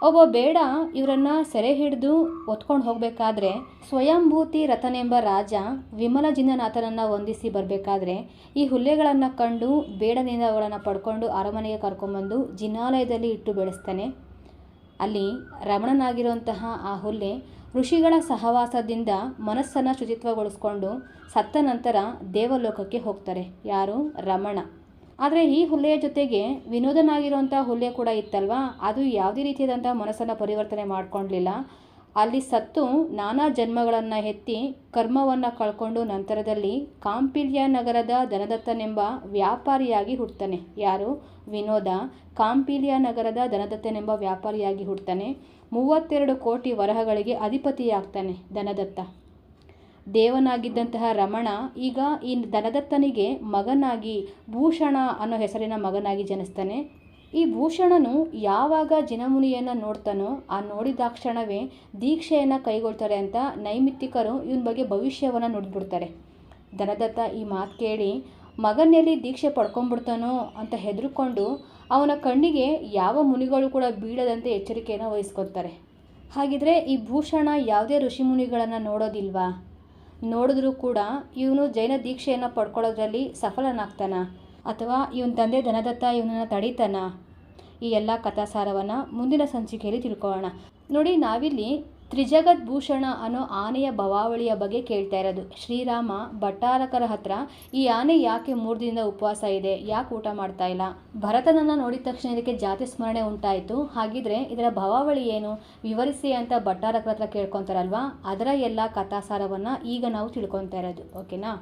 ಒಬ್ಬ ಬೇಡ ಇವರನ್ನು ಸೆರೆ ಹಿಡಿದು ಒತ್ಕೊಂಡು ಹೋಗಬೇಕಾದ್ರೆ ಸ್ವಯಂಭೂತಿ ರಥನೆಂಬ ರಾಜ ವಿಮಲ ಜಿನನಾಥನನ್ನು ವಂದಿಸಿ ಬರಬೇಕಾದ್ರೆ ಈ ಹುಲ್ಲೆಗಳನ್ನು ಕಂಡು ಬೇಡನಿಂದ ಅವುಗಳನ್ನು ಪಡ್ಕೊಂಡು ಅರಮನೆಗೆ ಕರ್ಕೊಂಬಂದು ಜಿನಾಲಯದಲ್ಲಿ ಇಟ್ಟು ಬೆಳೆಸ್ತಾನೆ. ಅಲ್ಲಿ ರಮಣನಾಗಿರುವಂತಹ ಆ ಹುಲ್ಲೆ ಋಷಿಗಳ ಸಹವಾಸದಿಂದ ಮನಸ್ಸನ್ನು ಶುಚಿತ್ವಗೊಳಿಸ್ಕೊಂಡು ಸತ್ತ ನಂತರ ದೇವಲೋಕಕ್ಕೆ ಹೋಗ್ತಾರೆ. ಯಾರು? ರಮಣ. ಆದರೆ ಈ ಹುಲ್ಲೆಯ ಜೊತೆಗೆ ವಿನೋದನಾಗಿರುವಂಥ ಹುಲ್ಲೆ ಕೂಡ ಇತ್ತಲ್ವ, ಅದು ಯಾವುದೇ ರೀತಿಯಾದಂಥ ಮನಸ್ಸನ್ನು ಪರಿವರ್ತನೆ ಮಾಡ್ಕೊಳ್ಳಲಿಲ್ಲ. ಅಲ್ಲಿ ಸತ್ತು ನಾನಾ ಜನ್ಮಗಳನ್ನು ಎತ್ತಿ ಕರ್ಮವನ್ನು ಕಳ್ಕೊಂಡು ನಂತರದಲ್ಲಿ ಕಾಂಪಿಲ್ಯ ನಗರದ ಧನದತ್ತನೆಂಬ ವ್ಯಾಪಾರಿಯಾಗಿ ಹುಟ್ಟುತ್ತಾನೆ. ಯಾರು? ವಿನೋದ. ಕಾಂಪಿಲ್ಯ ನಗರದ ಧನದತ್ತನೆಂಬ ವ್ಯಾಪಾರಿಯಾಗಿ ಹುಟ್ಟುತ್ತಾನೆ. 32 ಕೋಟಿ ವರಹಗಳಿಗೆ ಅಧಿಪತಿಯಾಗ್ತಾನೆ ಧನದತ್ತ. ದೇವನಾಗಿದ್ದಂತಹ ರಮಣ ಈಗ ಈ ಧನದತ್ತನಿಗೆ ಮಗನಾಗಿ ಭೂಷಣ ಅನ್ನೋ ಹೆಸರಿನ ಮಗನಾಗಿ ಜನಿಸ್ತಾನೆ. ಈ ಭೂಷಣನು ಯಾವಾಗ ಜಿನಮುನಿಯನ್ನು ನೋಡ್ತಾನೋ ಆ ನೋಡಿದಾಕ್ಷಣವೇ ದೀಕ್ಷೆಯನ್ನು ಕೈಗೊಳ್ತಾರೆ ಅಂತ ನೈಮಿತ್ತಿಕರು ಇವನ ಬಗ್ಗೆ ಭವಿಷ್ಯವನ್ನು ನುಡಿದ್ಬಿಡ್ತಾರೆ. ಧನದತ್ತ ಈ ಮಾತು ಕೇಳಿ ಮಗನಲ್ಲಿ ದೀಕ್ಷೆ ಪಡ್ಕೊಂಡ್ಬಿಡ್ತಾನೋ ಅಂತ ಹೆದರ್ಕೊಂಡು ಅವನ ಕಣ್ಣಿಗೆ ಯಾವ ಮುನಿಗಳು ಕೂಡ ಬೀಳದಂತೆ ಎಚ್ಚರಿಕೆಯನ್ನು ವಹಿಸ್ಕೊತಾರೆ. ಹಾಗಿದ್ರೆ ಈ ಭೂಷಣ ಯಾವುದೇ ಋಷಿಮುನಿಗಳನ್ನು ನೋಡೋದಿಲ್ವಾ? ನೋಡಿದ್ರೂ ಕೂಡ ಇವನು ಜೈನ ದೀಕ್ಷೆಯನ್ನು ಪಡ್ಕೊಳ್ಳೋದ್ರಲ್ಲಿ ಸಫಲನಾಗ್ತಾನ ಅಥವಾ ಇವನ ತಂದೆ ಧನದತ್ತ ಇವನನ್ನು ತಡೀತಾನ? ಈ ಎಲ್ಲ ಕಥಾಸಾರವನ್ನು ಮುಂದಿನ ಸಂಚಿಕೆಯಲ್ಲಿ ತಿಳ್ಕೊಳ್ಳೋಣ. ನೋಡಿ, ನಾವಿಲ್ಲಿ ತ್ರಿಜಗದ್ಭೂಷಣ ಅನ್ನೋ ಆನೆಯ ಭವಾವಳಿಯ ಬಗ್ಗೆ ಕೇಳ್ತಾ ಇರೋದು. ಶ್ರೀರಾಮ ಭಟ್ಟಾರಕರ ಹತ್ರ ಈ ಆನೆ ಯಾಕೆ 3 ದಿನದಿಂದ ಉಪವಾಸ ಇದೆ, ಯಾಕೆ ಊಟ ಮಾಡ್ತಾ ಇಲ್ಲ? ಭರತನನ್ನು ನೋಡಿದ ತಕ್ಷಣ ಇದಕ್ಕೆ ಜಾತಿ ಸ್ಮರಣೆ ಉಂಟಾಯಿತು, ಹಾಗಿದ್ರೆ ಇದರ ಭವಾವಳಿ ಏನು ವಿವರಿಸಿ ಅಂತ ಭಟ್ಟಾರಕರ ಹತ್ರ ಕೇಳ್ಕೊತಾರಲ್ವಾ, ಅದರ ಎಲ್ಲ ಕಥಾಸಾರವನ್ನು ಈಗ ನಾವು ತಿಳ್ಕೊತಾ ಇರೋದು. ಓಕೆನಾ?